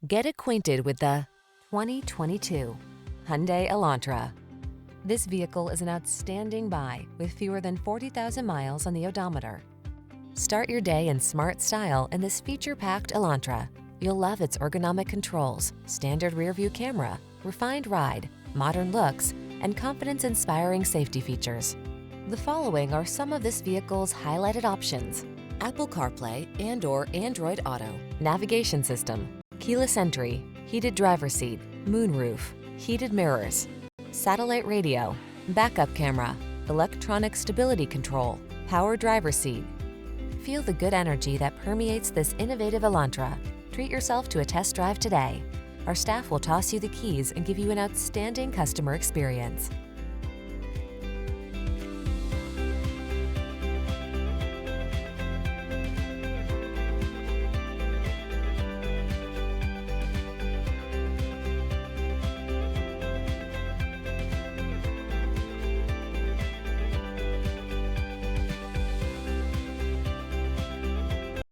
Get acquainted with the 2022 Hyundai Elantra. This vehicle is an outstanding buy with fewer than 40,000 miles on the odometer. Start your day in smart style in this feature-packed Elantra. You'll love its ergonomic controls, standard rear-view camera, refined ride, modern looks, and confidence-inspiring safety features. The following are some of this vehicle's highlighted options: Apple CarPlay and/or Android Auto, navigation system, keyless entry, heated driver's seat, moonroof, heated mirrors, satellite radio, backup camera, electronic stability control, power driver's seat. Feel the good energy that permeates this innovative Elantra. Treat yourself to a test drive today. Our staff will toss you the keys and give you an outstanding customer experience.